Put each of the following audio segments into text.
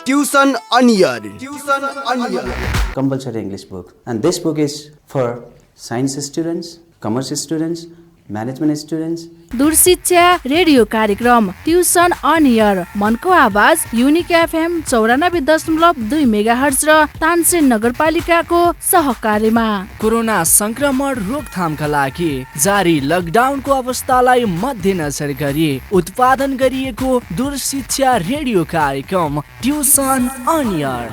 Tuition on Air. Compulsory English book, and this book is for science students, commerce students, management students. दूरशिक्षा radio कार्यक्रम tuition on air मनको आवाज unique FM 94.2 megahertz र तानसेन नगरपालिकाको सहकार्यमा corona संक्रमण रोकथामका लागि जारी लकडाउनको अवस्थालाई मध्यनजर गरी उत्पादन गरिएको दूरशिक्षा रेडियो कार्यक्रम ट्युसन अन एयर।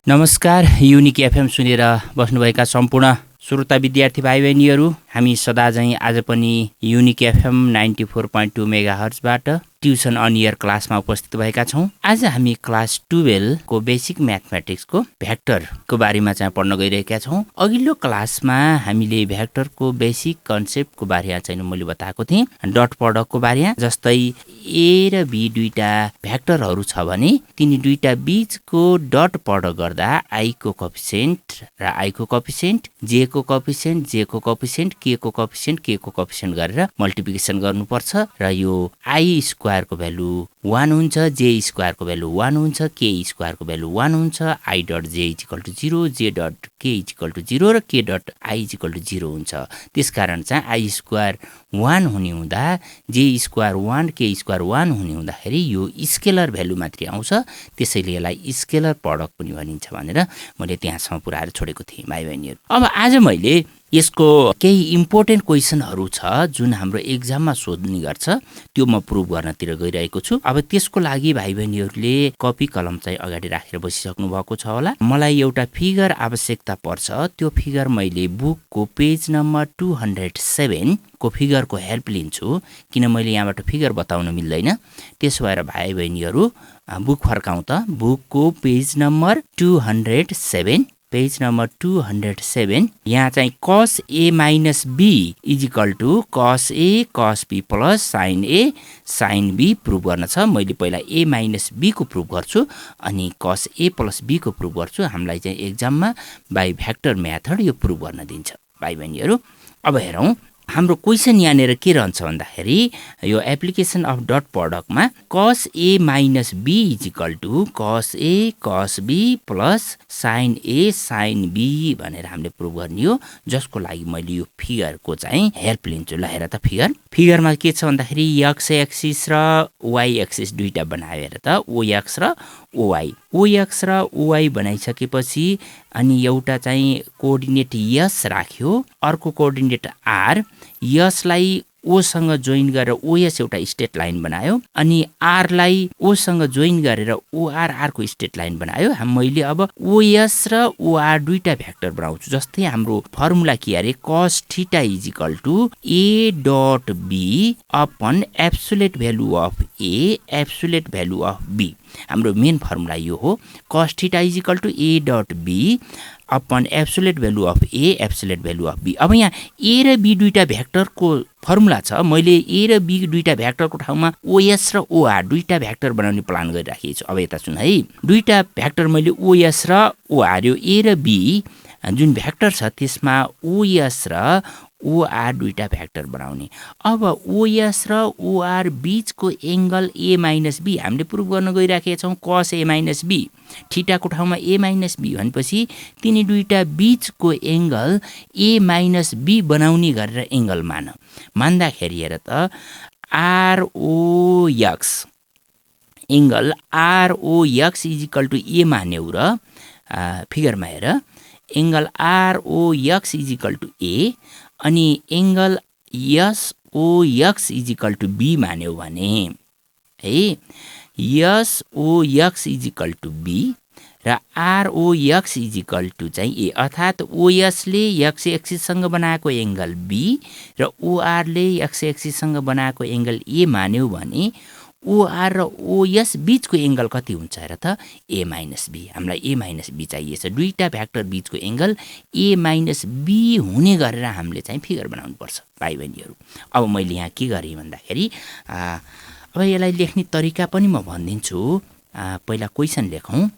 नमस्कार, युनिक एफएम सुनेर बस्नुभएका सम्पूर्ण श्रोता विद्यार्थी भाइ बहिनीहरू, हामी सदा झैँ आज पनि युनिक एफएम 94.2 मेगाहर्जबाट ट्युसन अन एयर क्लासमा उपस्थित भएका छौँ। आज हामी क्लास 12 को बेसिक म्याथमेटिक्सको भ्याक्टरको बारेमा चाहिँ पढ्न गइरहेका छौँ। अघिल्लो क्लासमा हामीले भ्याक्टरको बेसिक कन्सेप्टको बारेमा चाहिँ मैले बताएको थिएँ, डट प्रडक्टको बारेमा। जस्तै ए र बी दुईटा भ्याक्टरहरू छ भने तिनी दुईटा बीचको डट प्रडक्ट गर्दा आई को कोएफिसिएन्ट र आई को कोएफिसिएन्ट, जे को कोएफिसिएन्ट, जे को कोएफिसिएन्ट, के को कोएफिसिएन्ट, के को कोएफिसिएन्ट गरेर मल्टिप्लिकेसन गर्नुपर्छ र यो आई स्क्वायरको भ्यालु 1 हुन्छ, जे स्क्वायरको भ्यालु 1 हुन्छ, के स्क्वायरको भ्यालु 1 हुन्छ, I dot J equal to 0, जे डट के इक्वल टु 0 र के डट आई इक्वल टु 0 हुन्छ। त्यसकारण चाहिँ आई स्क्वायर 1 हुने हुँदा जे स्क्वायर 1, के स्क्वायर 1 हुने हुँदाखेरि यो स्केलर भ्यालु मात्रै आउँछ, त्यसैले यसलाई स्केलर प्रडक्ट पनि भनिन्छ भनेर मैले त्यहाँसम्म पुऱ्याएर छोडेको थिएँ भाइ बहिनीहरू। अब आज मैले यसको केही इम्पोर्टेन्ट क्वेसनहरू छ जुन हाम्रो एक्जाममा सोध्ने गर्छ, त्यो म प्रुभ गर्नतिर गइरहेको छु। अब त्यसको लागि भाइ बहिनीहरूले कपी कलम चाहिँ अगाडि राखेर बसिसक्नु भएको छ होला। मलाई एउटा फिगर आवश्यकता पर्छ, त्यो फिगर मैले बुकको पेज नम्बर 207 को फिगरको हेल्प लिन्छु, किन मैले यहाँबाट फिगर बताउन मिल्दैन। त्यसो भएर भाइ बहिनीहरू बुक फर्काउँ त। बुकको पेज नम्बर 207, पेज नम्बर 207, यहाँ चाहिँ cos a minus b is equal to cos a cos b plus sin a sin b prove गर्न छ। मैले पहिला a माइनस b को प्रुभ गर्छु अनि cos a प्लस b को प्रुभ गर्छु। हामीलाई चाहिँ एक्जाममा बाई भ्याक्टर मेथड यो प्रुभ गर्न दिन्छ भाइ बहिनीहरू। अब हेरौँ हाम्रो क्वेसन यहाँनिर के रहन्छ भन्दाखेरि यो एप्लिकेसन अफ डट प्रडक्टमा cos a minus b is equal to cos a cos b plus sin a sin b भनेर हामीले प्रुभ गर्ने हो, जसको लागि मैले यो फिगरको चाहिँ हेल्प लिन्छु। ल हेर त फिगरमा के छ भन्दाखेरि x एक्सिस र y एक्सिस दुईटा बनाएर त ox र ox र oy बनाइसकेपछि अनि एउटा चाहिँ कोअर्डिनेट s राख्यो, अर्को कोअर्डिनेट r, यसलाई ओसँग जोइन गरेर ओएस एउटा स्ट्रेट लाइन बनायो अनि आरलाई ओसँग जोइन गरेर ओआर को स्ट्रेट लाइन बनायो। मैले अब ओएस र ओआर दुईटा भ्याक्टर बनाउँछु। जस्तै हाम्रो फर्मुला के अरे cos theta is equal to A dot B upon absolute value of A absolute value of B. हाम्रो मेन फर्मुला यो हो, cos theta is equal to A dot B upon absolute value of A absolute value of B. अब यहाँ ए र be दुईटा भ्याक्टरको formula छ, मैले ए र बी दुईटा भ्याक्टरको ठाउँमा ओएस र ओआर दुईटा भ्याक्टर बनाउने प्लान गरिराखेको छु। अब यता सुन है, दुईटा भ्याक्टर मैले ओएस र ओआर, यो ए र बी जुन भ्याक्टर छ त्यसमा ओएस र ओआर दुईटा भ्याक्टर बनाउने। अब ओएस र ओआर बीचको एङ्गल ए माइनस बी हामीले प्रुभ गर्न गइराखेका छौँ। cos a माइनस बी, थीटाको ठाउँमा ए माइनस बी भनेपछि तिनी दुईटा बीचको एङ्गल ए माइनस बी बनाउने गरेर एङ्गल मान्दाखेरि हेर त ROX angle ROX equal to A मान्यौ र फिगरमा हेर angle ROX equal to A अनि angle SOX equal to B मान्यौ भने है, एसओएक्स इजिकल टु बी र आरओएक्स इजिकल टु चाहिँ ए, अर्थात् ओएसले एक्स एक्सिससँग बनाएको एङ्गल बी र ओआरले एक्स एक्सिससँग बनाएको एङ्गल ए मान्यौ भने ओआर र ओएस बीचको एङ्गल कति हुन्छ र त ए माइनस बी। हामीलाई ए माइनस बी चाहिएछ, दुईटा भ्याक्टर बीचको एङ्गल ए माइनस बी हुने गरेर हामीले चाहिँ फिगर बनाउनु पर्छ भाइ बहिनीहरू। अब मैले यहाँ के गरेँ भन्दाखेरि अब यसलाई लेख्ने तरिका पनि म भनिदिन्छु। पहिला क्वेसन लेखौँ।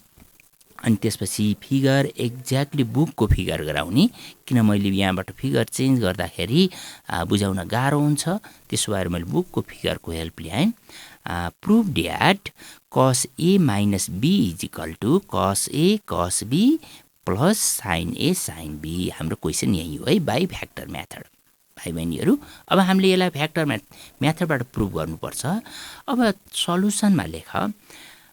अनि त्यसपछि फिगर एक्ज्याक्टली बुकको फिगर गराउने, किन मैले यहाँबाट फिगर चेन्ज गर्दाखेरि बुझाउन गाह्रो हुन्छ, त्यसो भएर मैले बुकको फिगरको हेल्प ल्याएँ। Prove that cos A minus B is equal to cos A cos B plus sin A sign B. हाम्रो क्वेसन यही हो है, बाई फ्याक्टर मेथड। भाइ बहिनीहरू, अब हामीले यसलाई फ्याक्टर मेथडबाट प्रुभ गर्नुपर्छ। अब सल्युसनमा लेख,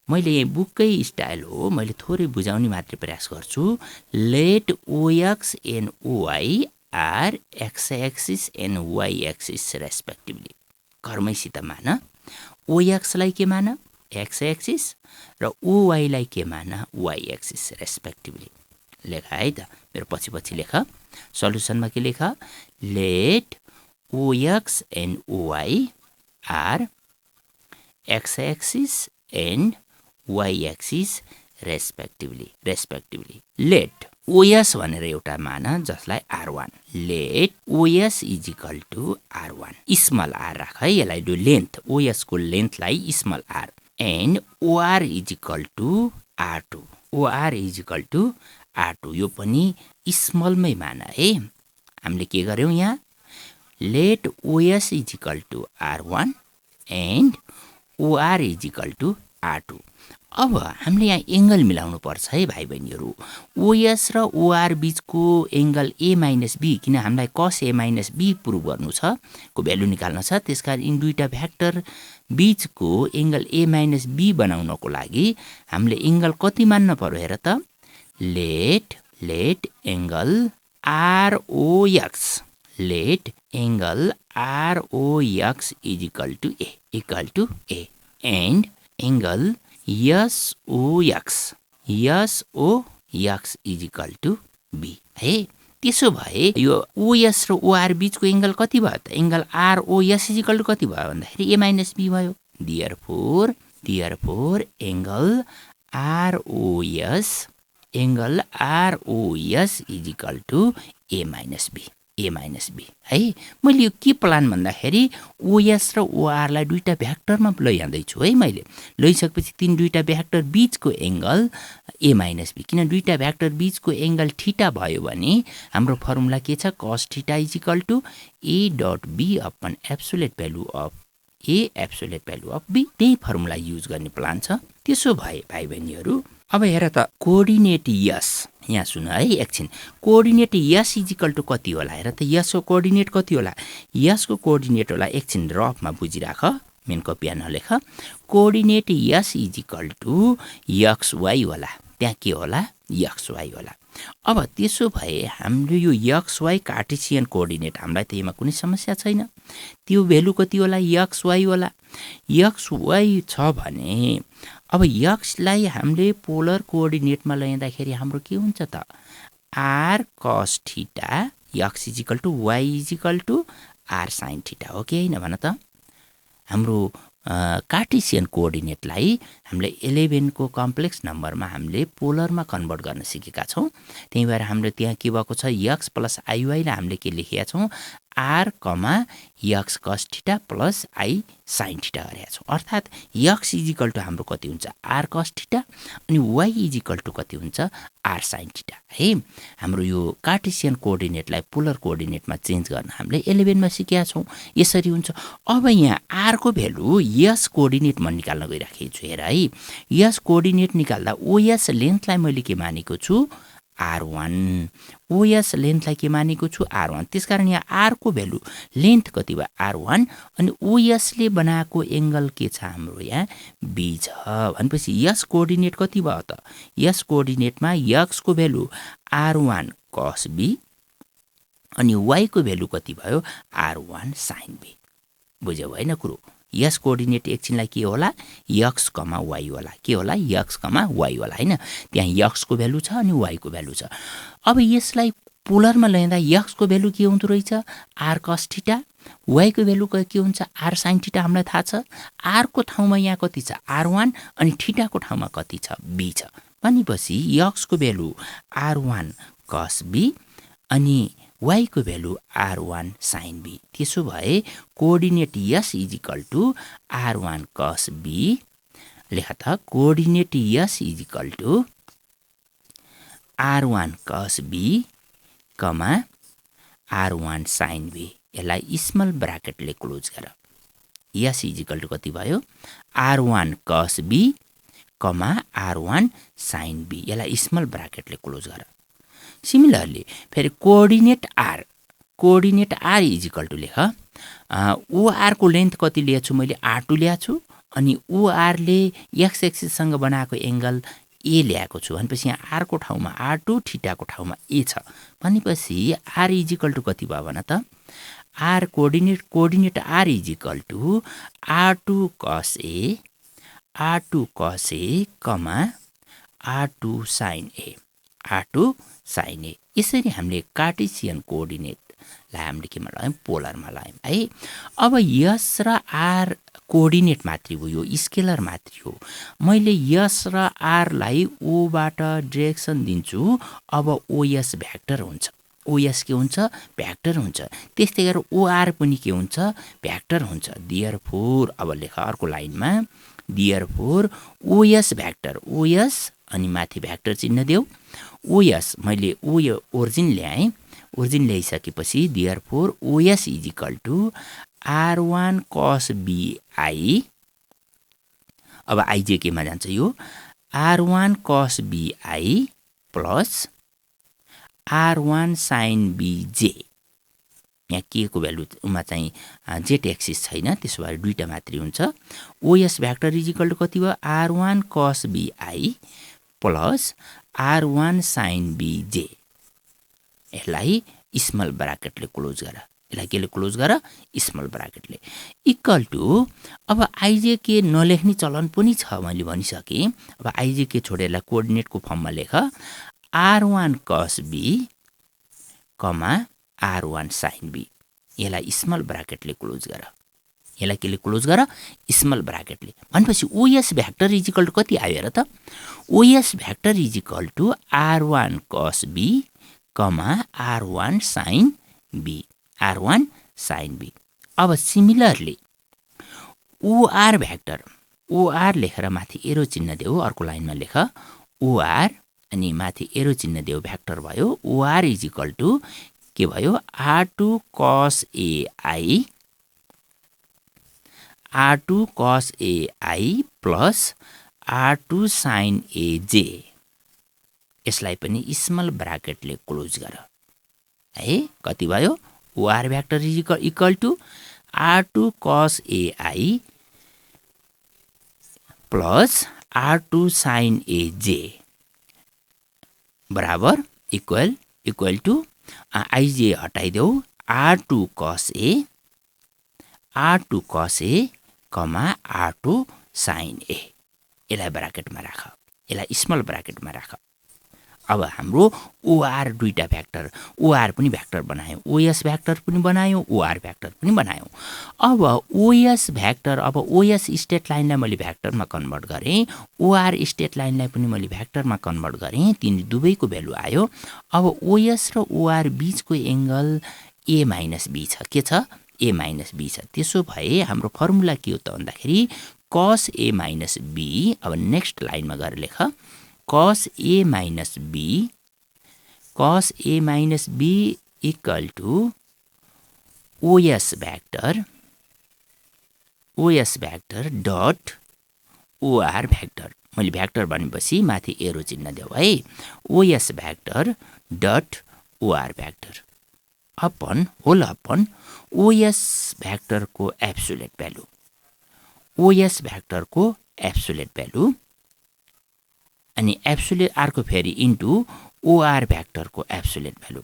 मैले यहाँ बुककै स्टाइल हो, मैले थोरै बुझाउने मात्रै प्रयास गर्छु। Let OX and OY are X axis and Y axis respectively. घरमैसित मान, ओएक्सलाई के मान एक्स एक्सिस र ओवाईलाई के मान वाई एक्सिस रेस्पेक्टिभली। लेख है त, मेरो पछि लेख। सल्युसनमा के लेख, let OX and OY are X axis and Y axis respectively. Let OS भनेर एउटा मान जसलाई R1, let OS is equal to R1, small R राख है, यसलाई डु लेन्थ, ओएसको लेन्थलाई small R, and OR is equal to R2, OR is equal to R2, यो पनि स्मलमै मान है। हामीले के गर्यौँ यहाँ, let OS is equal to R1 and OR is equal to R2। अब हामीले यहाँ एङ्गल मिलाउनु पर्छ है भाइ बहिनीहरू। ओएस र ओआर बीचको एङ्गल ए माइनस बी, किन हामीलाई कस ए माइनस बी प्रुभ गर्नु छ, को भ्यालु निकाल्न छ, त्यसकारण यिन दुईटा भ्याक्टर बीचको एङ्गल ए माइनस बी बनाउनको लागि हामीले एङ्गल कति मान्न पर्यो हेर त, let angle ROX, let angle ROX is equal to A and angle SOX is equal to B है। त्यसो भए यो ओएस र ओआर बीचको एङ्गल कति भयो त, angle ROS is equal to कति भयो भन्दाखेरि ए माइनस बी भयो। Therefore angle ROS is equal to A minus B है। मैले यो के प्लान भन्दाखेरि ओएस र ओआरलाई दुईटा भ्याक्टरमा लैजाँदैछु है। मैले लैसकेपछि तीन दुईटा भ्याक्टर बीचको एङ्गल ए माइनस बी, किन दुईटा भ्याक्टर बीचको एङ्गल थीटा भयो भने हाम्रो फर्मुला के छ, cos theta is equal to A dot B upon absolute value of A absolute value of B. त्यही फर्मुला युज गर्ने प्लान छ। त्यसो भए भाइ बहिनीहरू, अब हेर त कोअर्डिनेट यस, यहाँ सुन है एकछिन, coordinate S is equal to कति होला हेर त, यसको कोअर्डिनेट कति होला, यसको कोअर्डिनेट होला, एकछिन रफमा बुझिराख, मेन कपिया नलेख। Coordinate S is equal to X Y होला, त्यहाँ के होला, एक्स वाई होला। अब त्यसो भए हाम्रो यो एक्स वाई कार्टेसियन कोअर्डिनेट, हामीलाई त यसमा कुनै समस्या छैन, त्यो भेल्यु कति होला, एक्स वाई होला। एक्स वाई छ भने अब एक्सलाई हामीले पोलर कोअर्डिनेटमा ल्याउँदाखेरि हाम्रो के हुन्छ त, R cos theta X is equal to Y is equal to R sine theta हो कि होइन भन त। हाम्रो कार्टेसियन कोअर्डिनेटलाई हामीले 11 को कम्प्लेक्स नम्बरमा हामीले पोलरमा कन्भर्ट गर्न सिकेका छौँ। त्यही भएर हाम्रो त्यहाँ के भएको छ, एक्स प्लस आइवाईलाई हामीले के लेखेका छौँ, R comma X cos theta plus I sine theta गरेका छौँ। अर्थात् एक्स इज इक्वल टु हाम्रो कति हुन्छ, आर कस थीटा, अनि वाई इज इक्वल टु कति हुन्छ, आर साइन थीटा है। हाम्रो यो कार्टेसियन कोअर्डिनेटलाई पोलर कोअर्डिनेटमा चेन्ज गर्न हामीले 11 मा सिकेका छौँ। यसरी हुन्छ। अब यहाँ आरको भेल्यु यस कोअर्डिनेटमा निकाल्न गइराखेको छु हेर है। यस कोअर्डिनेट निकाल्दा ओएस लेन्थलाई मैले के मानेको छु, R1, ओएस लेन्थलाई के मानेको छु, R1। त्यसकारण यहाँ आरको भेल्यु लेन्थ कति भयो, R1, अनि ओएसले बनाएको एङ्गल के छ हाम्रो यहाँ बी छ भनेपछि यस कोअर्डिनेट कति भयो त, यस कोअर्डिनेटमा एक्सको भेल्यु R1 cos B अनि वाईको भेल्यु कति भयो, R1 sin B। बुझ्यौ होइन कुरो। यस कोअर्डिनेट एकछिनलाई के होला, एक्स कमा वाई होला, के होला, एक्स कमा वाई होला होइन। त्यहाँ एक्सको भेल्यु छ अनि वाईको भेल्यु छ। अब यसलाई पोलरमा ल्याउँदा एक्सको भेल्यु के हुँदो रहेछ, आर कस थीटा, वाईको भेल्यु के हुन्छ, आर साइन थीटा हामीलाई थाहा छ। आरको ठाउँमा यहाँ कति छ, R1, अनि थीटाको ठाउँमा कति छ, बी छ भनेपछि एक्सको भेल्यु R1 cos B अनि वाईको भेल्यु R1 sin B। त्यसो भए coordinate S is equal to R1 cos B, लेख त coordinate S is equal to R1 cos B, R1 sin B। यसलाई स्मल ब्राकेटले क्लोज गर। यस इजिकल टु कति भयो? R1 cos B, R1 sin B। यसलाई स्मल ब्राकेटले close गर। सिमिलरली फेरि कोअर्डिनेट R इजिकल टु लेख। OR को लेन्थ कति लिएछु मैले? R2 ल्याछु अनि OR ले x एक्सिससँग बनाएको एंगल A ल्याएको छु भनेपछि यहाँ R को ठाउँमा R2, थीटा को ठाउँमा A छ भनेपछि R इजिकल टु कति भयो भन त? R coordinate R is equal to R2 cos A, R2 cos A, R2 sin A, R2 sin A। यसरी हामीले कार्टेसियन कोअर्डिनेटलाई हामीले केमा लगायौं? पोलरमा लगायौं है। अब यस र R कोअर्डिनेट मात्रै हो, यो स्केलर मात्रै हो। मैले यस र R लाई O बाट डाइरेक्सन दिन्छु, अब OS भेक्टर हुन्छ। OS के हुन्छ? भेक्टर हुन्छ। त्यस्तै गरेर OR पनि के हुन्छ? भेक्टर हुन्छ। देयरफोर अब लेख अर्को लाइनमा, देयरफोर OS भेक्टर, OS अनि माथि भेक्टर चिन्ह देऊ। OS मैले ओरिजिन ल्याएँ, ओरिजिन ल्याइसकेपछि therefore OS is equal to R1 cos BI। अब आइजे केमा जान्छ यो? R1 cos BI plus R1 sin BJ। यहाँ के को भ्यालुमा चाहिँ जेट एक्सिस छैन, त्यसो भए दुईटा मात्रै हुन्छ। OS भेक्टर इजिकल टु कति भयो? R1 cos BI plus R1 sin BJ। यसलाई स्मल ब्राकेटले क्लोज गर। यसलाई केले क्लोज गर? स्मल ब्राकेटले। इक्वल टु अब आइजेके नलेख्ने चलन पनि छ मैले भनिसकेँ। अब आइजेके छोडेर यसलाई कोअर्डिनेटको फर्ममा लेख। R1 cos B, R1 sin B। यसलाई स्मल ब्राकेटले क्लोज गर। यसलाई केले क्लोज गर? स्मल ब्राकेटले। भनेपछि OS भेक्टर इजिकल टु कति आयो र त? OS vector is equal to R1 cos B, R1 sin B, R1 sin B। अब सिमिलरली OR भेक्टर, OR लेखेर माथि एरो चिन्ह देऊ, अर्को लाइनमा लेख OR अनि माथि एरो चिन्ह देऊ, भेक्टर भयो। OR इजिकल टु के भयो? R2 cos AI, R2 cos AI प्लस R2 sin AJ। यसलाई पनि स्मल ब्राकेटले क्लोज गर है। कति भयो? OR vector equal to R2 cos AI प्लस R2 sin AJ बराबर इक्वल टु आइजे हटाइदेऊ, R2 cos A, R2 cos A, R2 sin A। यसलाई ब्राकेटमा राख, यसलाई स्मल ब्राकेटमा राख। अब हाम्रो OR दुईटा भेक्टर, OR पनि भेक्टर बनायौं, OS भेक्टर पनि बनायौं, OR भेक्टर पनि बनायौं। अब OS भेक्टर, अब OS स्टेट लाइनलाई मैले भेक्टरमा कन्भर्ट गरेँ, OR स्टेट लाइनलाई पनि मैले भेक्टरमा कन्भर्ट गरेँ, तिनी दुवैको भ्यालु आयो। अब OS र OR बीचको एंगल A - B छ। के छ? A - B छ। त्यसो भए हाम्रो फर्मुला के हो त भन्दाखेरि cos A - B। अब नेक्स्ट लाइनमा गएर लेख cos A - B, cos A - B equal to OS vector dot OR vector. मैले भेक्टर भनेपछि माथि एरो चिन्ह देऊ है। OS vector dot OR vector upon whole upon OS भेक्टरको एब्सोल्युट भ्यालु, OS भेक्टरको एब्सोल्युट भ्यालु अनि एब्सोल्युट अर्को फेरि इन्टु OR भेक्टरको एब्सोल्युट भ्यालु,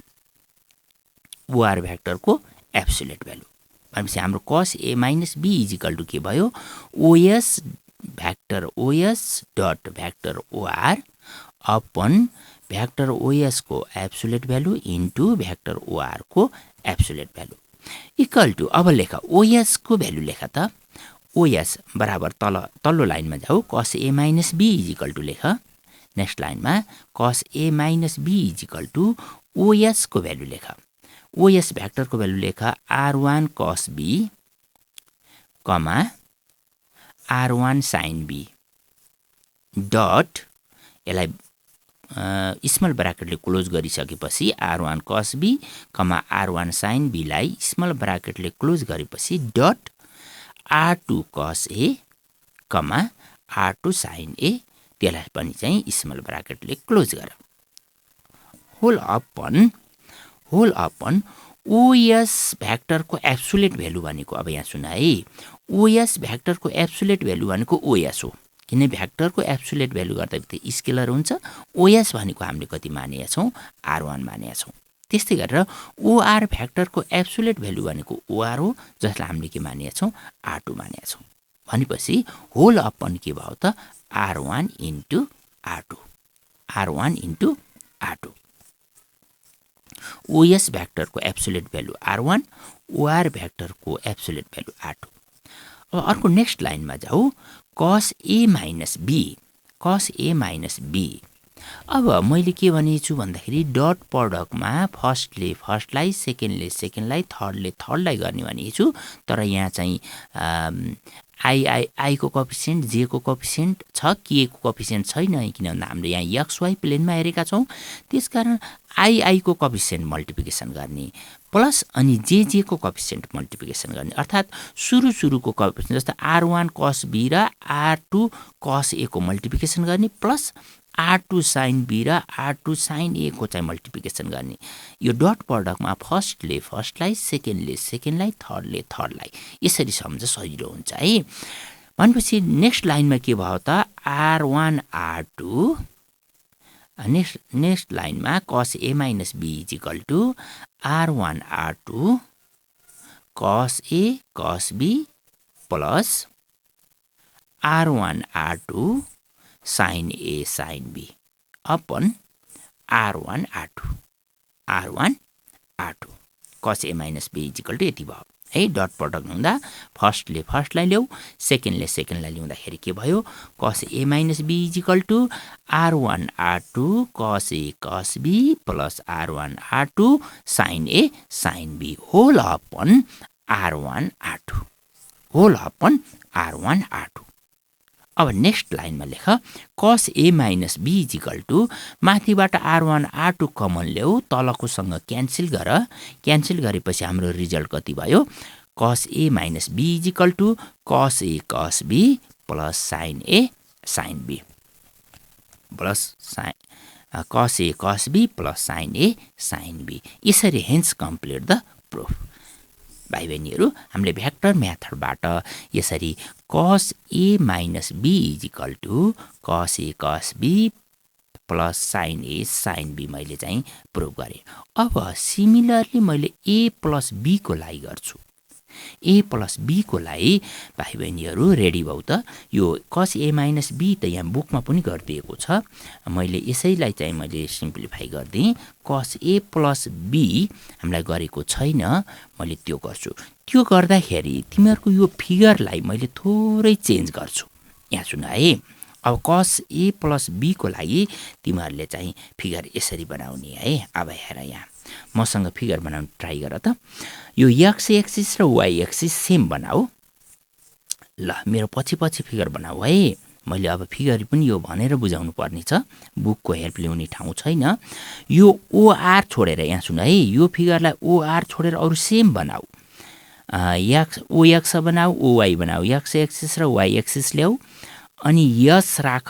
OR भेक्टरको एब्सोल्युट भ्यालु। भनेपछि हाम्रो cos A - B is equal to के भयो? OS vector OS dot vector OR upon vector OS को absolute value into vector OR को एब्सोल्युट भ्यालु इक्वल टु अब लेख OS को भ्यालु लेख त। OS बराबर तल्लो लाइनमा जाऊ, cos A - B is equal to लेख। नेक्स्ट लाइनमा cos A - B is equal to OS को भ्यालु लेख। OS भेक्टर को भ्यालु लेख R1 cos B, R1 sin B dot यसलाई स्मल ब्राकेटले क्लोज गरिसकेपछि R1 cos B, R1 sin B लाई स्मल ब्राकेटले क्लोज गरेपछि dot R2 cos A, R2 sin A त्यसलाई पनि चाहिँ स्मल ब्राकेटले क्लोज गर। होल अपन OS भेक्टरको एब्सोल्युट भ्यालु भनेको अब यहाँ सुन है, OS भेक्टरको एब्सोल्युट भ्यालु भनेको OS हो, किन भेक्टरको एब्सोल्युट भ्यालु गर्दा त स्केलर हुन्छ। OS भनेको हामीले कति मानेका छौँ, R1 मानेका छौँ। त्यस्तै गरेर OR भेक्टरको एब्सोल्युट भ्यालु भनेको OR हो, जसलाई हामीले के मानेका छौँ, R2 मानेका छौँ। भनेपछि होल अपन के भयो त R1 into R2। OS भेक्टरको एब्सोल्युट भ्यालु R1, OR भेक्टरको एब्सोल्युट भ्यालु R2। अब अर्को नेक्स्ट लाइनमा जाऊ, cos A minus B। अब मैले के भनेछु भन्दाखेरि डट प्रडक्टमा फर्स्टले फर्स्टलाई, सेकेन्डले सेकेन्डलाई, थर्डले थर्डलाई गर्ने भनेछु। तर यहाँ चाहिँ आई को कोफिसिएन्ट, जे को कोफिसिएन्ट छ, के को कोफिसिएन्ट छैन, किन भन्दा हामीले यहाँ XY प्लेनमा हेरेका छौँ। त्यसकारण आई को कोफिसिएन्ट मल्टिप्लिकेसन गर्ने प्लस अनि जे को कोफिसिएन्ट मल्टिप्लिकेसन गर्ने, अर्थात् सुरुको कोफिसिएन्ट जस्तो R1 cos B र R2 cos A को मल्टिप्लिकेसन गर्ने प्लस R2 sin B र R2 sin A को चाहिँ मल्टिप्लिकेसन गर्ने। यो डट प्रडक्टमा फर्स्टले फर्स्टलाई, सेकेन्डले सेकेन्डलाई, थर्डले थर्डलाई यसरी सम्झ सजिलो हुन्छ है। भनेपछि नेक्स्ट लाइनमा के भयो त R1 R2, नेक्स्ट लाइनमा cos A minus B is equal to R1 R2 cos A cos B plus R1 R2 sin A sin B upon R1 R2 cos A minus B is equal to यति भयो है। Dot product हुँदा फर्स्टले फर्स्टलाई ल्याऊ, सेकेन्डले सेकेन्डलाई ल्याउँदाखेरि के भयो, cos A minus B is equal to R1 R2 cos A cos B plus R1 R2 sin A sin B whole upon R1 R2। अब next लाइनमा लेख cos A minus B is equal to माथिबाट R1 R2 common ल्याऊ, तलकोसँग cancel गरेपछि हाम्रो result कति भयो, cos A minus B is equal to cos A cos B plus sin A sin B plus cos A cos B plus sin A sin B। यसरी hence complete the proof. भाइ बहिनीहरू, हामीले vector मेथडबाट यसरी cos A minus B is equal to cos A cos B plus sin A sin B मैले चाहिँ prove गरेँ। अब similarly मैले A plus B को लागि गर्छु। A plus B को लागि भाइ बहिनीहरू रेडी भऊ त। यो cos A minus B त यहाँ बुकमा पनि गरिदिएको छ, मैले यसैलाई चाहिँ मैले सिम्प्लिफाई गरिदिएँ। cos A plus B हामीलाई गरेको छैन, मैले त्यो गर्छु। त्यो गर्दाखेरि तिमीहरूको यो फिगरलाई मैले थोरै चेन्ज गर्छु। यहाँ सुन है, अब cos A plus B को लागि तिमीहरूले चाहिँ फिगर यसरी बनाउने है। अब हेर, यहाँ मसँग फिगर बनाउन ट्राई गर त। यो x एक्सिस र y एक्सिस सेम बनाऊ। ल, मेरो पछि फिगर बनाऊ है। मैले अब फिगर पनि यो भनेर बुझाउनु पर्ने छ, बुकको हेल्प लिउने ठाउँ छैन। यो OR छोडेर यहाँ सुन है, यो फिगरलाई OR छोडेर अरू सेम बनाऊ। OX बनाऊ, OY बनाऊ, x एक्सिस र y एक्सिस ल्याऊ अनि यस राख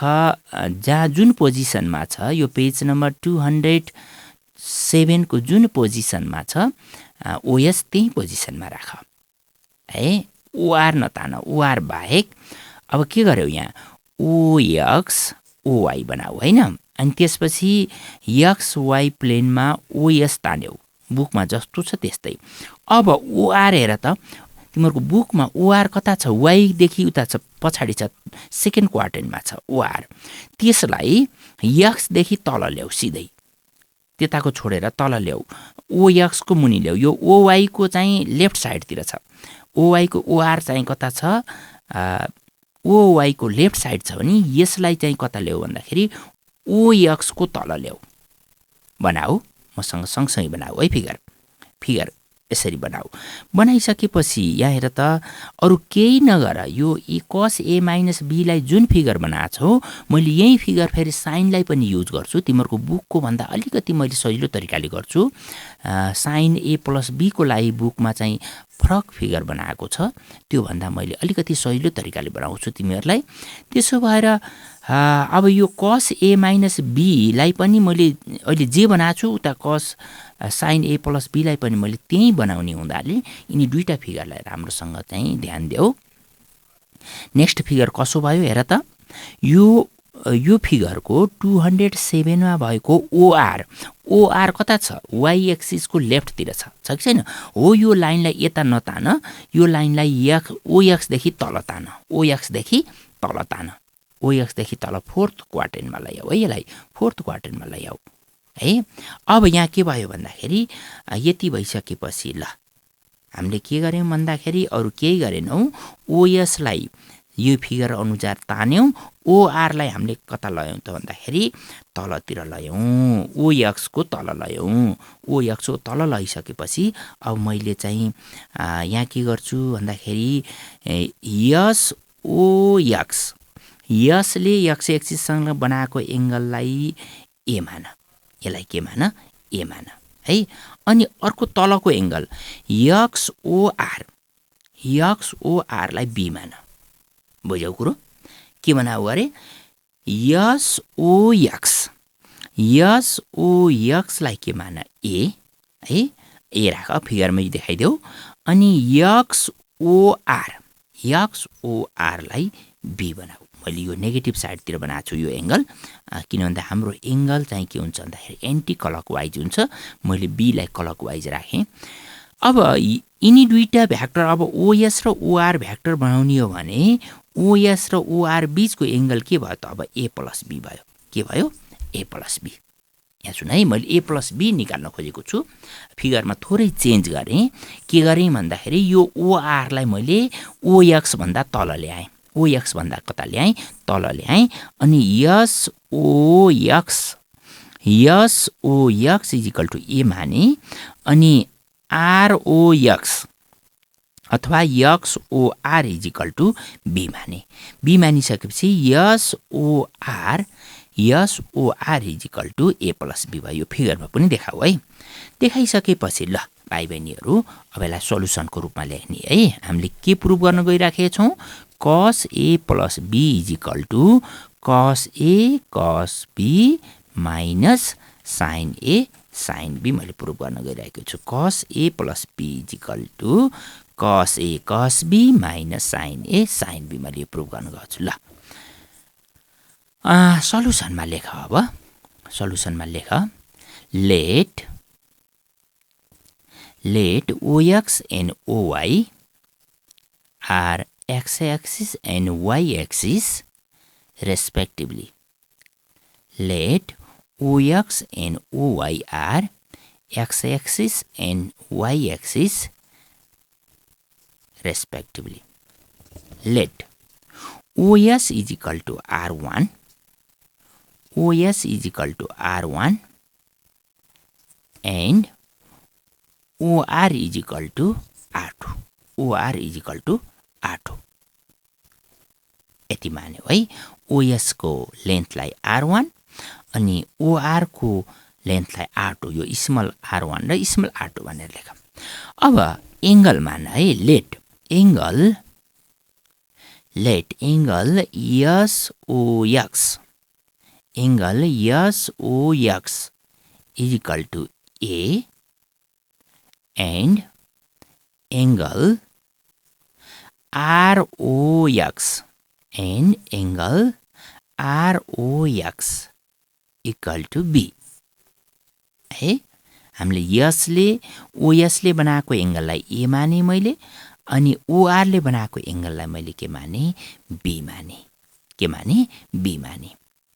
जहाँ जुन पोजिसनमा छ, यो पेज नम्बर 207 को जुन पोजिसनमा छ OS त्यही पोजिसनमा राख है। OR नतान, OR बाहेक अब के गर्यौ, यहाँ OX OY बनाऊ हैन। अनि त्यसपछि XY प्लेनमा OS तान्यौ, बुकमा जस्तो छ त्यस्तै। अब OR हेर त, तिमीहरूको बुकमा OR कता छ, Y देखि उता छ, पछाडि छ, सेकेन्ड क्वाड्रेन्टमा छ OR। त्यसलाई X देखि तल ल्याऊ, सिधै त्यताको छोडेर तल ल्याऊ, OX को मुनि ल्याऊ। यो OY को चाहिँ लेफ्ट साइडतिर छ, OY को OR चाहिँ कता छ, OY को लेफ्ट साइड छ भने यसलाई चाहिँ कता ल्याऊ भन्दाखेरि OX को तल ल्याऊ। बनाऊ, मसँग सँगसँगै बनाऊ है फिगर। यसरी बनाऊ। बनाइसकेपछि यहाँ हेर त अरू केही नगर, यो cos a माइनस बीलाई जुन फिगर बनाएको छौ मैले यही फिगर फेरि साइनलाई पनि युज गर्छु। तिमीहरूको बुकको भन्दा अलिकति मैले सजिलो तरिकाले गर्छु। साइन a प्लस b को लागि बुकमा चाहिँ फरक फिगर बनाएको छ, त्योभन्दा मैले अलिकति सजिलो तरिकाले बनाउँछु तिमीहरूलाई। त्यसो भएर अब यो cos a माइनस बीलाई पनि मैले अहिले जे बनाएको छु उता cos साइन a प्लस बीलाई पनि मैले त्यही बनाउने हुँदाले यिनी दुईटा फिगरलाई राम्रोसँग चाहिँ ध्यान देऊ। नेक्स्ट फिगर कसो भयो हेर त, यो फिगरको 207 मा भएको ओआर कता छ, वाइ एक्सिसको लेफ्टतिर छ कि छैन? हो, यो लाइनलाई यता नतान, यो लाइनलाई ओएक्सदेखि तल तान, ओएक्सदेखि तल तान, ओएक्सदेखि तल फोर्थ क्वाड्रेन्टमा ल्याऊ है, यसलाई फोर्थ क्वाड्रेन्टमा ल्याऊ है। अब यहाँ के भयो भन्दाखेरि यति भइसकेपछि ल हामीले के गर्यौँ भन्दाखेरि अरू केही गरेनौँ, ओएसलाई यो फिगर अनुसार तान्यौँ, ओआरलाई हामीले कता लयौँ त भन्दाखेरि तलतिर लयौँ, ओएक्सको तल लयौँ। ओएक्सको तल लैसकेपछि अब मैले चाहिँ यहाँ के गर्छु भन्दाखेरि यसले एक्स एक्सिससँग बनाएको एङ्गललाई ए मान, यसलाई के मान, ए मान है। अनि अर्को तलको एङ्गल एक्सओआरलाई बी मान, बुझ्यौ कुरो के बनाऊ अरे, यसओएक्सलाई के मान, ए है, ए राख फिगरमै देखाइदेऊ। अनि एक्सओआरलाई बी बनाऊ। मैले यो नेगेटिभ साइडतिर बनाएको छु यो एङ्गल, किन भन्दा हाम्रो एङ्गल चाहिँ के हुन्छ भन्दाखेरि एन्टी क्लकवाइज हुन्छ, मैले बीलाई क्लकवाइज राखेँ। अब यिनी दुईटा भ्याक्टर, अब ओएस र ओआर भ्याक्टर बनाउने हो भने ओएस र ओआर बीचको एङ्गल के भयो त, अब ए प्लस बी भयो। के भयो? ए प्लस बी। यहाँ सुन है, मैले ए प्लस बी निकाल्न खोजेको छु, फिगरमा थोरै चेन्ज गरेँ। के गरेँ भन्दाखेरि यो ओआरलाई मैले ओएक्स भन्दा तल ल्याएँ, ओएक्स भन्दा कता ल्याएँ, तल ल्याएँ। अनि SOX is equal to A माने, अनि आरओएक्स अथवा XOR is equal to B माने। बी मानिसकेपछि SOR is equal to A plus B भयो। यो फिगरमा पनि देखाऊ है। देखाइसकेपछि ल भाइ बहिनीहरू अब यसलाई सल्युसनको रूपमा लेख्ने है। हामीले के प्रुभ गर्न गइराखेका छौँ, cos a plus b is equal to cos a cos b minus sin a sin b मैले प्रुभ गर्न गइरहेको छु। cos a plus b is equal to cos a cos b minus sin a sin b मैले prove गर्न गएको छु। ल सल्युसनमा लेख, अब सल्युसनमा लेख, let ox and oy are x-axis and y-axis respectively. Let ox and oy are x-axis and y-axis respectively. Let OS is equal to R1, OS is equal to R1 and OR is equal to R2, OR is equal to R2 यति मान्यो है। OS को लेन्थलाई R1 अनि OR को लेन्थलाई R2, यो small R1 र small R2 भनेर लेख। अब एङ्गल मान है, let angle SOX is equal to A and angle ROX equal to B है। हामीले यसले ओएसले बनाएको एङ्गललाई ए माने मैले, अनि ओआरले बनाएको एङ्गललाई मैले के माने, बी माने। के माने? बी माने।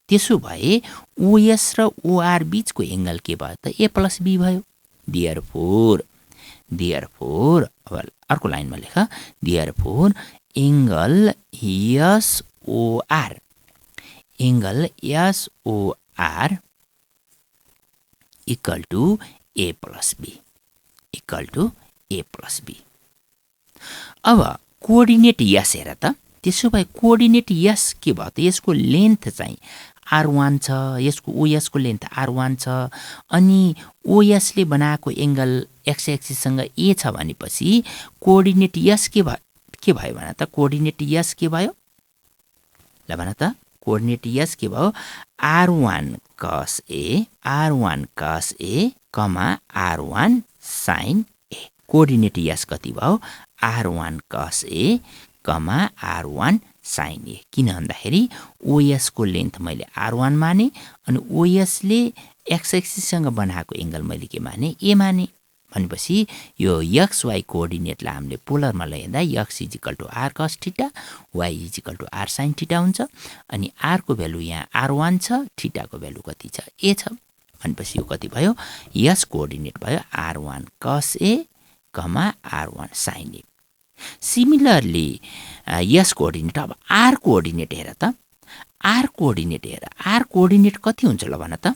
त्यसो भए ओएस र ओआर बीचको एङ्गल के भयो त, ए प्लस बी भयो। देयरफोर अब अर्को लाइनमा लेख, therefore angle S O R equal to A plus B, equal to A plus B. अब कोअर्डिनेट यस हेर त, त्यसो भए कोअर्डिनेट यस के भयो त, यसको लेन्थ चाहिँ R1 छ, यसको ओएसको लेन्थ R1 छ, अनि ओएसले बनाएको एङ्गल एक्स एक्सिससँग ए छ भनेपछि कोअर्डिनेट यस के भयो भन त, कोअर्डिनेट यस के भयो ल भन त, कोअर्डिनेट यस के भयो R1 cos A comma R1 sin A। Coordinate S कति भयो R1 cos A comma R1 sin A। किन भन्दाखेरि ओएसको लेन्थ मैले R1 माने, अनि ओएसले एक्स एक्सिससँग बनाएको एङ्गल मैले के माने, ए माने। भनेपछि यो एक्स वाइ कोअर्डिनेटलाई हामीले पोलरमा ल्याउँदा X is equal to R cos theta, Y is equal to R sine theta हुन्छ। अनि आरको भ्यालु यहाँ R1 छ, थीटाको भ्यालु कति छ, ए छ। भनेपछि यो कति भयो, यस कोअर्डिनेट भयो R1 cos A comma R1 sin A। Similarly yes coordinate, अब आर कोअर्डिनेट हेर त, आर कोअर्डिनेट हेर, आर कोअर्डिनेट कति हुन्छ ल भन त।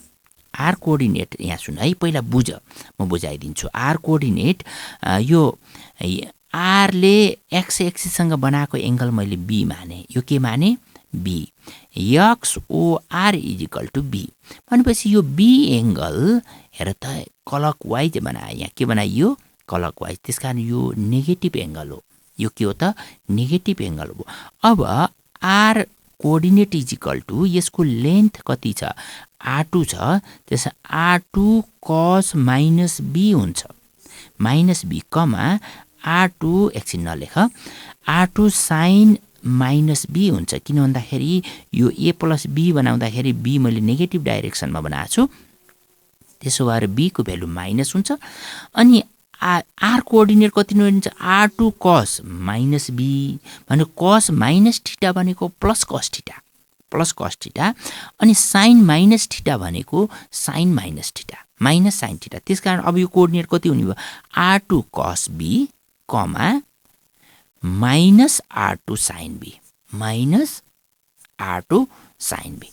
आर कोअर्डिनेट यहाँ सुन है, पहिला बुझ, म बुझाइदिन्छु। आर कोअर्डिनेट यो आरले एक्स एक्सिससँग बनाएको एङ्गल मैले बी माने, यो के माने, B, X OR equal to B. भनेपछि यो बी एङ्गल हेर त क्लक वाइज बनायो, यहाँ के बनाइयो, क्लक वाइज, त्यस कारण यो नेगेटिभ एङ्गल हो, यो के हो त, नेगेटिभ एङ्गल हो। अब आर कोअर्डिनेट इजिकल टु यसको लेन्थ कति छ, R2 छ, त्यस R2 cos माइनस बी हुन्छ, माइनस बी कमा R2 एकछिन नलेख, R2 sin माइनस बी हुन्छ। किन भन्दाखेरि यो ए प्लस बी बनाउँदाखेरि बी मैले नेगेटिभ डाइरेक्सनमा बनाएको छु, त्यसो भएर बीको भ्यालु माइनस हुन्छ। अनि आर कोअर्डिनेट कति हुन्छ, R2 cos माइनस बी भने cos माइनस थीटा भनेको plus cos theta, plus cos theta, अनि साइन माइनस थीटा भनेको sine minus theta, minus sine theta. त्यस कारण अब यो कोअर्डिनेट कति हुने भयो, R2 cos B comma minus R2 sin be, minus R2 sin B.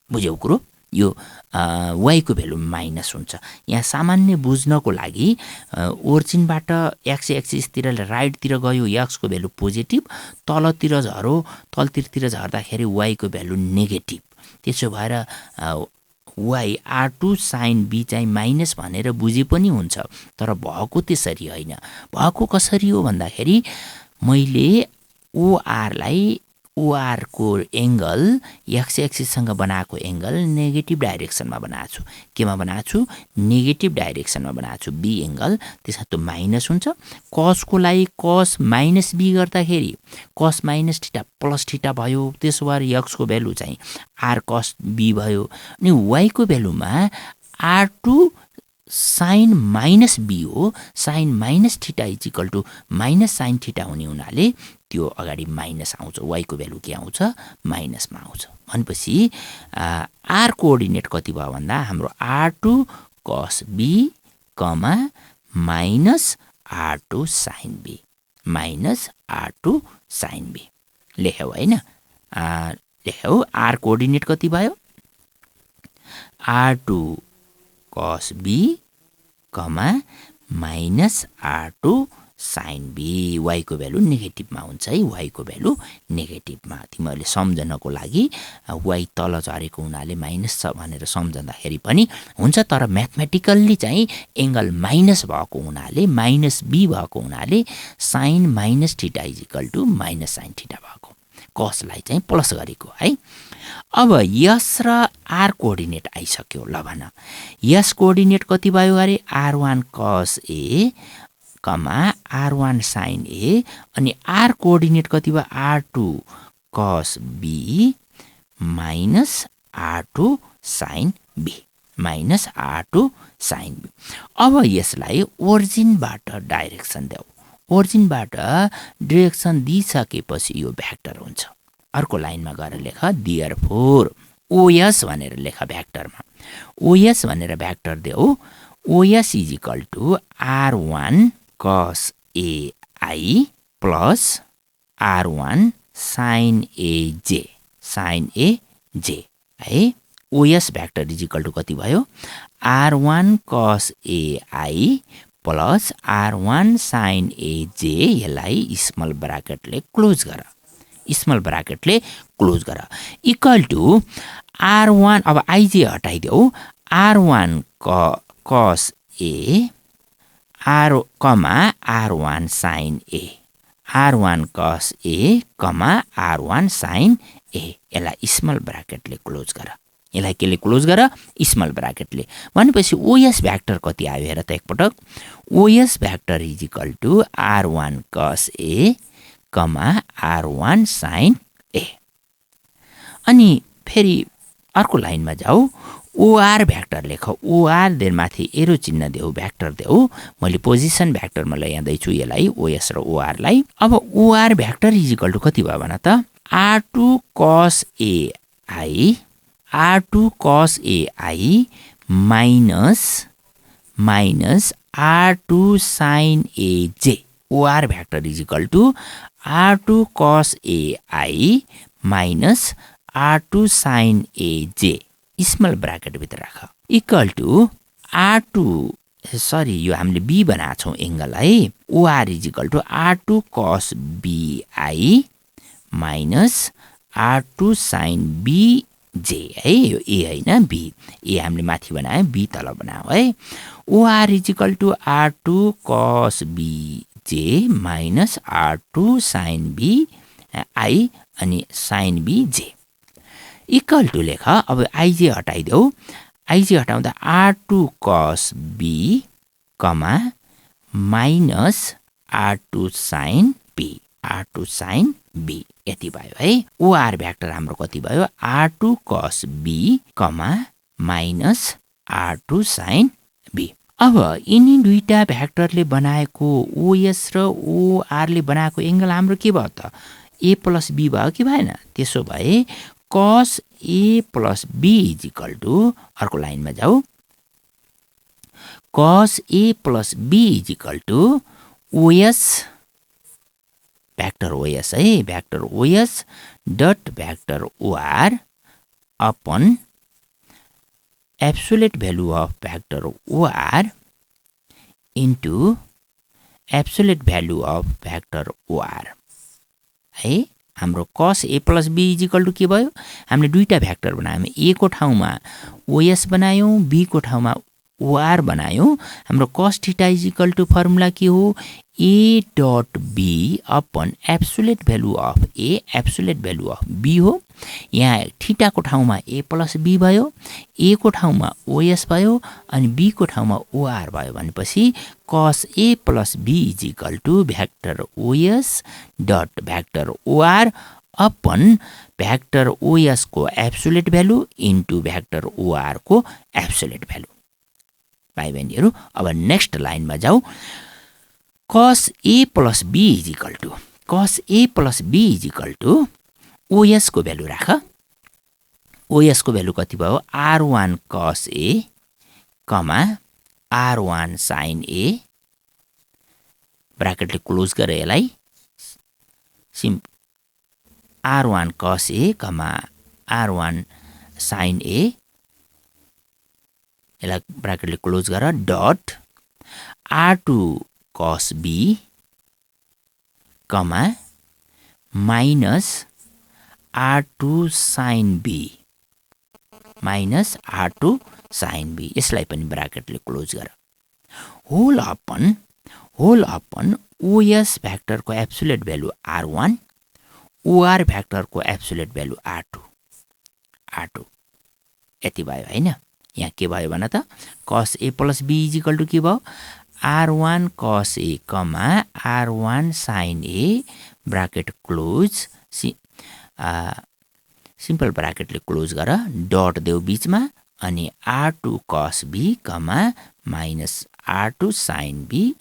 बुझ्यौ कुरो, यो वाइको भ्यालु माइनस हुन्छ। यहाँ सामान्य बुझ्नको लागि ओरिजिनबाट एक्स एक्सिसतिर राइटतिर गयो, एक्सको भ्यालु पोजिटिभ, तलतिर झरो, तलतिर झर्दाखेरि वाइको भ्यालु नेगेटिभ। त्यसो भएर वाइ R2 sin बी चाहिँ माइनस भनेर बुझे पनि हुन्छ, तर भएको त्यसरी होइन। भएको कसरी हो भन्दाखेरि मैले ओआरलाई, ओआरको एङ्गल एक्स एक्सिससँग बनाएको एङ्गल नेगेटिभ डाइरेक्सनमा बनाएको छु। केमा बनाएको छु, नेगेटिभ डाइरेक्सनमा बनाएको छु, बी एङ्गल, त्यसमा त्यो माइनस हुन्छ। कसको लागि कस माइनस बी गर्दाखेरि कस माइनस थीटा प्लस थीटा भयो, त्यसो भएर एक्सको भ्यालु चाहिँ आर कस बी भयो। अनि वाइको भ्यालुमा R2 साइन माइनस बी हो, sine minus theta equal to minus sine theta हुने हुनाले त्यो अगाडि माइनस आउँछ, वाइको भ्यालु के आउँछ, माइनसमा आउँछ। भनेपछि आर कोअर्डिनेट कति भयो भन्दा हाम्रो R2 cos B comma minus R2 sin be, minus R2 sin B लेख्यौ होइन, लेख्यौ। आर कोअर्डिनेट कति भयो, R2 cos B comma minus R2 sin B. वाइको भ्यालु नेगेटिभमा हुन्छ है, वाइको भ्यालु नेगेटिभमा। तिमीहरूले सम्झनको लागि वाइ तल झरेको हुनाले माइनस छ भनेर सम्झँदाखेरि पनि हुन्छ, तर म्याथमेटिकल्ली चाहिँ एङ्गल माइनस भएको हुनाले, माइनस बी भएको हुनाले sine minus theta equal to minus sine theta भएको, कसलाई चाहिँ प्लस गरेको है। अब यस र आर कोअर्डिनेट आइसक्यो, ल भन यस कोअर्डिनेट कति भयो अरे, R1 cos A comma R1 sin A, अनि आर कोअर्डिनेट कति भयो, R2 cos B minus R2 sin B, minus R2 sin B। अब यसलाई ओरिजिनबाट डाइरेक्सन देऊ, ओरिजिनबाट डिरेक्सन दिइसकेपछि यो भ्याक्टर हुन्छ। अर्को लाइनमा गएर लेख, देयरफोर ओएस भनेर लेख भ्याक्टरमा, ओएस भनेर भ्याक्टर देऊ, OS equal to R1 cos AI plus R1 sin AJ, sin AJ है। ओएस भ्याक्टर इजिकल टु कति भयो, R1 cos AI plus R1 sin AJ, यसलाई स्मल ब्राकेटले क्लोज गर, स्मल ब्राकेटले क्लोज गर, इक्वल टु R1, अब आइजे हटाइदेऊ, R1 cos A R1 sin A, R1 cos A, R1 sin A, यसलाई स्मल ब्राकेटले क्लोज गर, यसलाई केले क्लोज गर, स्मल ब्राकेटले। भनेपछि OS भ्याक्टर कति आयो हेर त एकपटक, OS vector is equal to R1 cos A, R1 sin A। अनि फेरि अर्को लाइनमा जाऊ, OR भ्याक्टर लेख, OR देन माथि एरो चिन्ह देऊ, भ्याक्टर देऊ, मैले पोजिसन भ्याक्टरमा ल्याउँदैछु यसलाई, OS र OR लाई। अब OR vector is equal to कति भयो भन त, R2 cos AI, R2 cos AI minus R2 sin AJ, OR vector is equal to R2 cos AI minus R2 sin AJ, small bracket भित्र राख, equal to R2, sorry यो हामीले B बनाएको छौँ एङ्गल है, OR is equal to R2 cos BI minus R2 sin BJ है, यो A होइन B, A हामीले माथि बनायो, B तल बनायो है, OR is equal to R2 cos BJ minus R2 sin BI अनि sin BJ, इक्वल टु लेख। अब आइजे हटाइदेऊ, आइजे हटाउँदा R2 cos B, minus R2 sin B, R2 sin B, यति भयो है। OR भ्याक्टर हाम्रो कति भयो, R2 cos B, minus R2 sin B। अब यिनी दुईटा भ्याक्टरले बनाएको OS र OR ले बनाएको एङ्गल हाम्रो के भयो त, A प्लस B भयो कि भएन, त्यसो भए cos A plus B is equal to, अर्को लाइनमा जाऊ, cos A plus B is equal to OS vector OS है, vector OS dot vector OR upon absolute value of vector OR into absolute value of vector OR है। हाम्रो cos A plus B is equal to के भयो, हामीले दुईटा vector बनायौँ, A को ठाउँमा OS बनायौँ, B को ठाउँमा OR बनायौँ। हाम्रो cos theta is equal to formula के हो, A dot B upon absolute value of A, absolute value of B हो। यहाँ थीटाको ठाउँमा A प्लस B भयो, A को ठाउँमा OS भयो अनि B को ठाउँमा OR भयो, भनेपछि cos A plus B is equal to vector OS dot vector OR upon vector OS को absolute value into vector OR को एब्सोल्युट भ्यालु। भाइ बहिनीहरू, अब नेक्स्ट लाइनमा जाऊ, cos A plus B is equal to, cos A plus B is equal to OS को value राख, OS को भ्यालु कति भयो, R1 cos A, R1 sin A, ब्राकेटले क्लोज गरे यसलाई, R1 cos A, R1 sin A, यसलाई ब्राकेटले क्लोज गर, dot R2 cos B, minus R2 sin B, minus R2 sin B, यसलाई पनि ब्राकेटले क्लोज गर, होल अपन OS भ्याक्टरको एब्सोल्युट भ्यालु R1, OR भ्याक्टरको एब्सोल्युट भ्यालु R2, यति भयो हैन। यहाँ के भयो भन त, cos A plus B is equal to के भयो, R1 cos A, R1 sin A, bracket close, simple ब्राकेटले क्लोज गर, डट देऊ बीचमा, अनि R2 cos B, minus R2 sin B,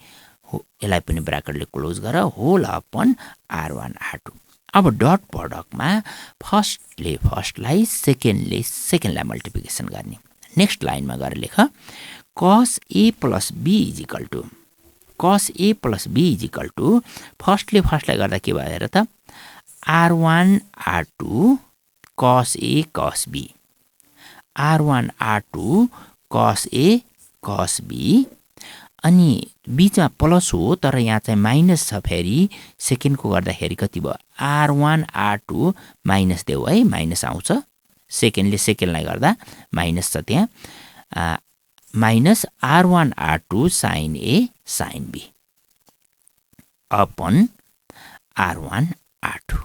यसलाई पनि ब्राकेटले क्लोज गर, होल अपन R1 R2। अब डट प्रडक्टमा फर्स्टले फर्स्टलाई, सेकेन्डले सेकेन्डलाई मल्टिप्लिकेसन गर्ने। नेक्स्ट लाइनमा गएर लेख, cos A plus B is equal to, cos A plus B is equal to, फर्स्टले फर्स्टलाई गर्दा के भयो हेर त, R1 R2 cos A cos B, R1 R2 cos A cos B, अनि बीचमा प्लस हो तर यहाँ चाहिँ माइनस छ, फेरि सेकेन्डको गर्दाखेरि कति भयो R1 R2 माइनस देऊ है, माइनस आउँछ, सेकेन्डले सेकेन्डलाई गर्दा माइनस छ त्यहाँ, minus R1 R2 sine A sign B upon R1 R2।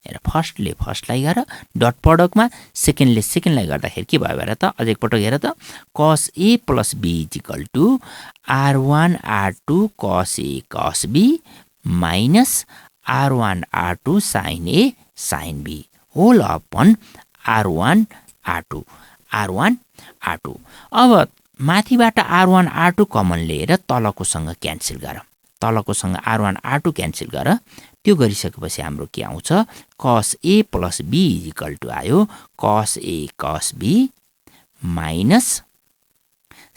हेर फर्स्टले फर्स्टलाई गर डट प्रडक्टमा सेकेन्डले सेकेन्डलाई गर्दाखेरि के भयो हेर त, अझै एकपटक हेर त, cos A plus B equal to R1 R2 cos A cos B minus R1 R2 sine A sign B whole upon R1 R2 R1 R2। अब माथिबाट R1 R2 कमन लिएर तलकोसँग क्यान्सल गर, तलकोसँग R1 R2 क्यान्सल गर। त्यो गरिसकेपछि हाम्रो के आउँछ, cos A plus B equal to आयो cos A cos B minus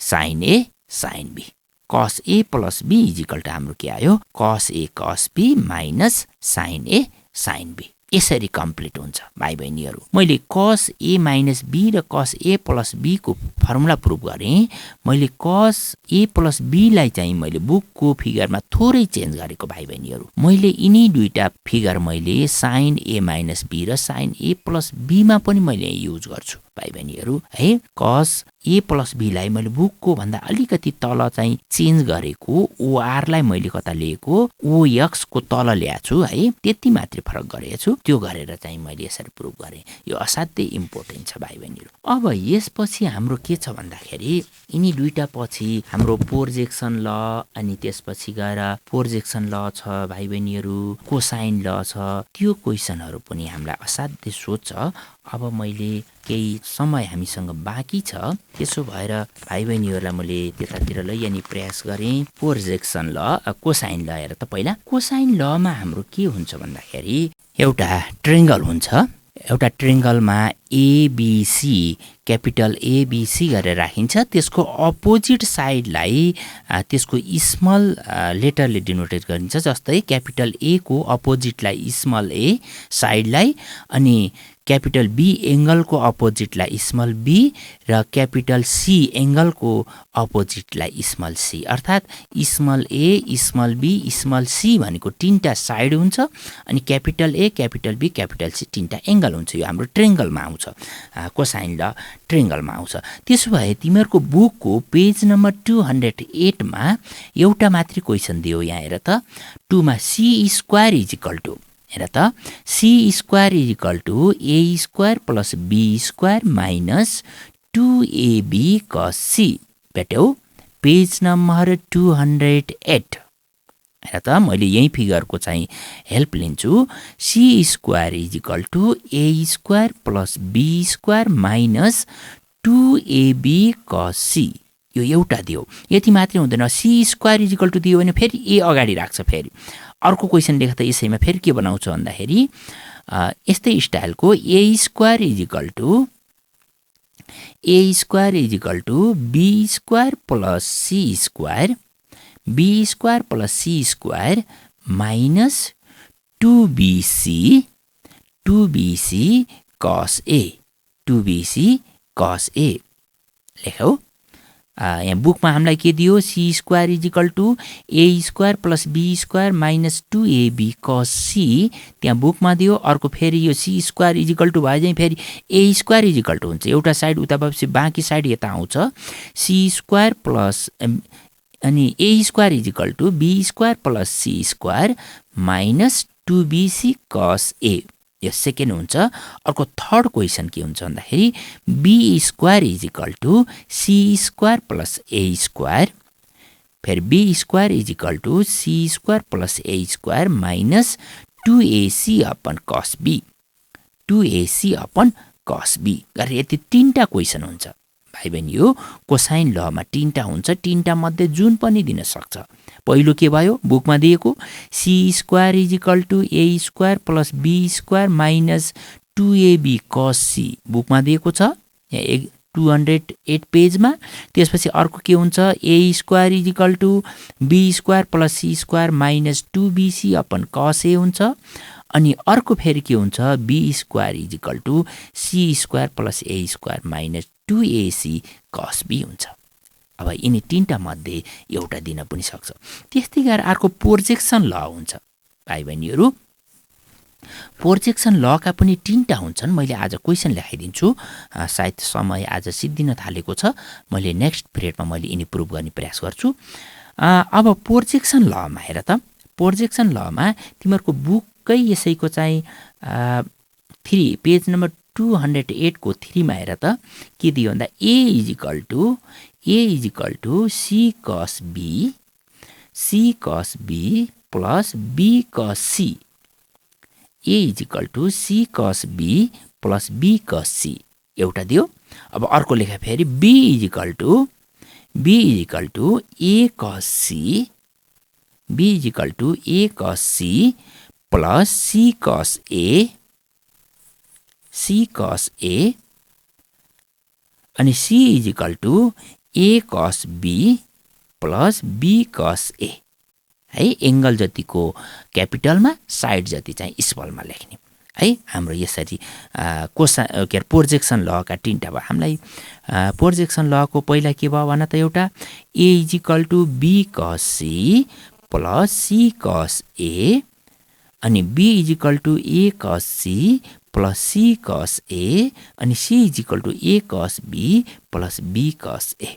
sine A sign B. Cos A plus B equal to हाम्रो के आयो, cos A cos B minus sine A sign B. यसरी कम्प्लिट हुन्छ भाइ बहिनीहरू। मैले कस ए माइनस बी र कस ए प्लस बी को फर्मुला प्रुभ गरेँ। मैले कस ए प्लस बीलाई चाहिँ मैले बुकको फिगरमा थोरै चेन्ज गरेको भाइ बहिनीहरू। मैले यिनी दुईटा फिगर मैले साइन ए माइनस बी र साइन ए प्लस बीमा पनि मैले युज गर्छु भाइ बहिनीहरू है। कस ए प्लस बीलाई मैले बुकको भन्दा अलिकति तल चाहिँ चेन्ज गरेको, ओआरलाई मैले कता लिएको ओएक्स को तल ल्याएको छु है, त्यति मात्रै फरक गरेको छु। त्यो गरेर चाहिँ मैले यसरी प्रुभ गरेँ। यो असाध्यै इम्पोर्टेन्ट छ भाइ बहिनीहरू। अब यसपछि हाम्रो के छ भन्दाखेरि यिनी दुईटा पछि हाम्रो प्रोजेक्सन ल, अनि त्यसपछि गएर प्रोजेक्सन ल छ भाइ बहिनीहरू, कोसाइन ल छ। त्यो क्वेसनहरू पनि हामीलाई असाध्यै सोध्छ। अब मैले केही समय हामीसँग बाँकी छ, त्यसो भएर भाइ बहिनीहरूलाई मैले त्यतातिर लैजाने प्रयास गरेँ। प्रोजेक्सन ल कोसाइन ल हेर त, पहिला कोसाइन लमा हाम्रो के हुन्छ भन्दाखेरि एउटा ट्रेङ्गल हुन्छ, एउटा ट्रेङ्गलमा एबिसी क्यापिटल एबिसी गरेर राखिन्छ। त्यसको अपोजिट साइडलाई त्यसको स्मल लेटरले डिनोटेट गरिन्छ, जस्तै क्यापिटल ए को अपोजिटलाई स्मल ए साइडलाई, अनि क्यापिटल बी एङ्गलको अपोजिटलाई स्मल बी र क्यापिटल सी एङ्गलको अपोजिटलाई स्मल सी, अर्थात् small A small B small C भनेको तीनटा साइड हुन्छ, अनि capital A capital B capital C तीनटा एङ्गल हुन्छ। यो हाम्रो ट्रेङ्गलमा आउँछ, कोसाइन ल ट्रेङ्गलमा आउँछ। त्यसो भए तिमीहरूको बुकको पेज नम्बर 208 मा एउटा मात्रै क्वेसन दियो। यहाँ हेर त, 2 मा C square is equal to, हेर त, C square is equal to A square plus B square minus 2ab cos C भेट्यौ। Page number 208। हेर त, मैले यही फिगरको चाहिँ हेल्प लिन्छु। C square is equal to A square plus B square minus 2ab cos C. यो एउटा दियो, यति मात्रै हुँदैन। C square is equal to दियो भने फेरि ए अगाडि राख्छ। फेरि अर्को क्वेसन लेख त, यसैमा फेरि के बनाउँछ भन्दाखेरि यस्तै स्टाइलको A square is equal to B square plus C square, B square plus C square minus 2bc cos A, 2bc cos ए लेखौ। यहाँ बुकमा हामीलाई के दियो, C square is equal to A square plus B square minus 2ab cos C, त्यहाँ बुकमा दियो। अर्को फेरि यो C square is equal to भए चाहिँ फेरि A square is equal to हुन्छ, एउटा साइड उता भएपछि बाँकी साइड यता आउँछ। सी स्क्वायर प्लस अनि A square is equal to B square plus C square minus 2bc cos ए, यो सेकेन्ड हुन्छ। अर्को थर्ड क्वेसन के हुन्छ भन्दाखेरि B square is equal to C square plus A square, फेरि B square is equal to C square plus A square minus 2ac upon cos B, 2ac upon cos B गरेर यति तीनटा question हुन्छ भाइ बहिनी। यो कोसाइन लमा तीनटा हुन्छ, तीनटा मध्ये जुन पनि दिन सक्छ। पहिलो के भयो, बुकमा दिएको C square is equal to A square plus B square minus 2ab cos C, बुकमा दिएको छ यहाँ 208 पेजमा। त्यसपछि अर्को के हुन्छ, A square is equal to B square plus C square minus 2bc upon cos A हुन्छ। अनि अर्को फेरि के हुन्छ, B square is equal to C square plus A square minus 2ac cos be हुन्छ। अब यिनी तीनटा मध्ये एउटा दिन पनि सक्छ। त्यस्तै गरेर अर्को प्रोजेक्सन ल हुन्छ भाइ बहिनीहरू। प्रोजेक्सन लका पनि तीनटा हुन्छन्। मैले आज क्वेसन लेखाइदिन्छु, सायद समय आज सिद्धिन थालेको छ। मैले नेक्स्ट पिरियडमा मैले यिनी प्रुभ गर्ने प्रयास गर्छु। अब प्रोजेक्सन लमा हेर त, प्रोजेक्सन लमा तिमीहरूको बुककै यसैको चाहिँ 3 पेज नम्बर 208 को 3 मा हेर त के दियो भन्दा A is equal to C cos B plus B cos C। A is equal to C cos B plus B cos C एउटा दियो। अब अर्को लेखा फेरि B is equal to A cos C, B is equal to A cos C plus C cos A अनि C is equal to A cos B plus B cos A है। Angle जतिको क्यापिटलमा, साइड जति चाहिँ स्मलमा लेख्ने है। हाम्रो यसरी प्रोजेक्सन लका तीनटा भयो। हामीलाई प्रोजेक्सन लको पहिला के भयो भन त, एउटा A is equal to B cos C plus C cos A अनि B is equal to A cos C plus C cos A अनि C is equal to A cos B plus B cos A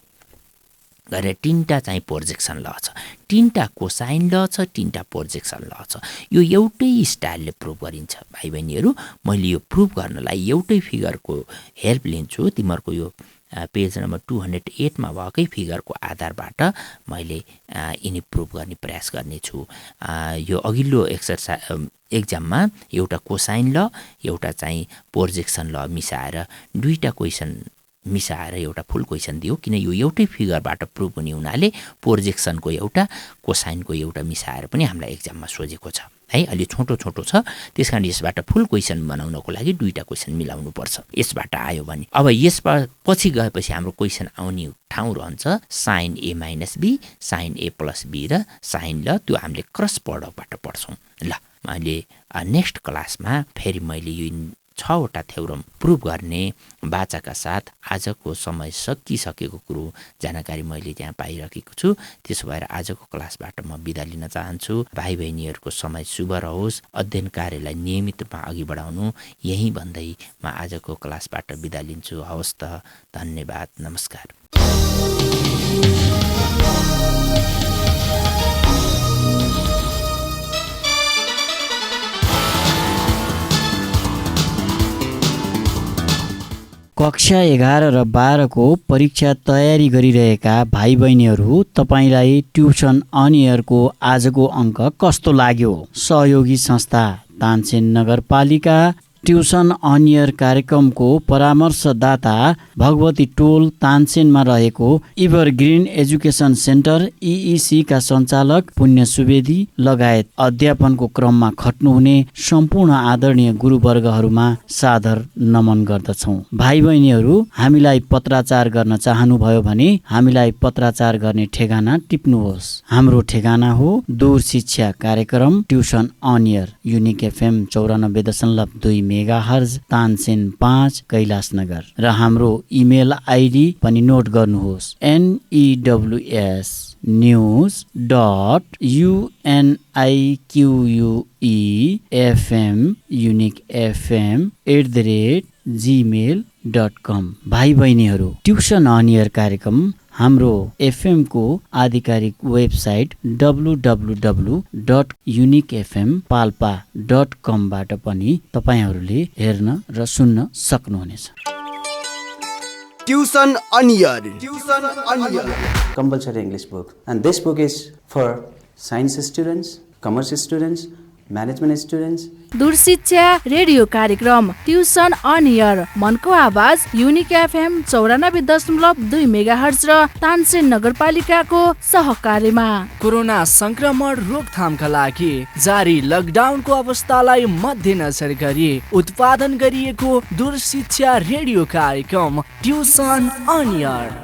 गरेर तीनटा चाहिँ projection ल छ, तीनटा cosine ल छ, तीनटा प्रोजेक्सन ल छ। यो एउटै स्टाइलले प्रुभ गरिन्छ भाइ बहिनीहरू। मैले यो प्रुभ गर्नलाई एउटै फिगरको हेल्प लिन्छु। तिमीहरूको यो पेज नम्बर 208 मा भएकै फिगरको आधारबाट मैले यिनी प्रुभ गर्ने प्रयास गर्नेछु। यो अघिल्लो एक्जाममा एउटा कोसाइन ल एउटा चाहिँ प्रोजेक्सन ल मिसाएर दुईटा क्वेसन मिसाएर एउटा फुल क्वेसन दियो। किन यो एउटै फिगरबाट प्रुभ हुने हुनाले प्रोजेक्सनको एउटा कोसाइनको एउटा मिसाएर पनि हामीलाई एक्जाममा सोधेको छ है। अलि छोटो छ, त्यसकारण यसबाट फुल क्वेसन बनाउनको लागि दुईटा क्वेसन मिलाउनु पर्छ। यसबाट आयो भने अब यसबाट पछि गएपछि हाम्रो क्वेसन आउने ठाउँ रहन्छ sine A minus B, sine A plus B र साइन ल, त्यो हामीले क्रस प्रडक्टबाट पढ्छौँ। ल मैले नेक्स्ट क्लासमा फेरि मैले यो 6वटा थ्योरम प्रुभ गर्ने बाचाका साथ आजको समय सकिसकेको कुरो जानकारी मैले त्यहाँ पाइरहेको छु। त्यसो भएर आजको क्लासबाट म बिदा लिन चाहन्छु। भाइ बहिनीहरूको समय शुभ रहोस्, अध्ययन कार्यलाई नियमित रूपमा अघि बढाउनु, यही भन्दै म आजको क्लासबाट बिदा लिन्छु। हवस् त, धन्यवाद, नमस्कार। कक्षा 11 र 12 को परीक्षा तयारी गरिरहेका भाइ बहिनीहरू, तपाईलाई ट्युसन अन एयरको आजको अङ्क कस्तो लाग्यो? सहयोगी संस्था तानसेन नगरपालिका ट्युसन अन एयर कार्यक्रमको परामर्शदाता भगवती टोल तानसेनमा रहेको इभरग्रिन एजुकेसन सेन्टर EEC का सञ्चालक पुण्य सुवेदी लगायत अध्यापनको क्रममा खट्नुहुने सम्पूर्ण आदरणीय गुरुवर्गहरूमा सादर नमन गर्दछौँ। भाइ बहिनीहरू, हामीलाई पत्राचार गर्न चाहनुभयो भने हामीलाई पत्राचार गर्ने ठेगाना टिप्नुहोस्। हाम्रो ठेगाना हो दूर शिक्षा कार्यक्रम tuition on air, unique FM 94.2 megahertz, Tansen 5, Kailashnagar. र हाम्रो इमेल आइडी पनि नोट गर्नुहोस्, news.uniquefm@gmail.com। भाइ बहिनीहरू, ट्युसन अन एयर कार्यक्रम हाम्रो FM को आधिकारिक वेबसाइट www.uniquefmpalpa.com बाट पनि तपाईहरूले हेर्न र सुन्न सक्नुहुनेछ। Tuition on air. Compulsory English book, and this book is for science students, commerce students, management students. दूरशिक्षा रेडियो कार्यक्रम ट्युसन अन एयर, मनको आवाज युनिक FM 94.2 मेगाहर्ज र तानसेन नगरपालिकाको सहकार्यमा कोरोना संक्रमण रोकथामका लागि जारी लकडाउनको अवस्थालाई मध्यनजर गरी उत्पादन गरिएको दूरशिक्षा रेडियो कार्यक्रम ट्युसन अन एयर।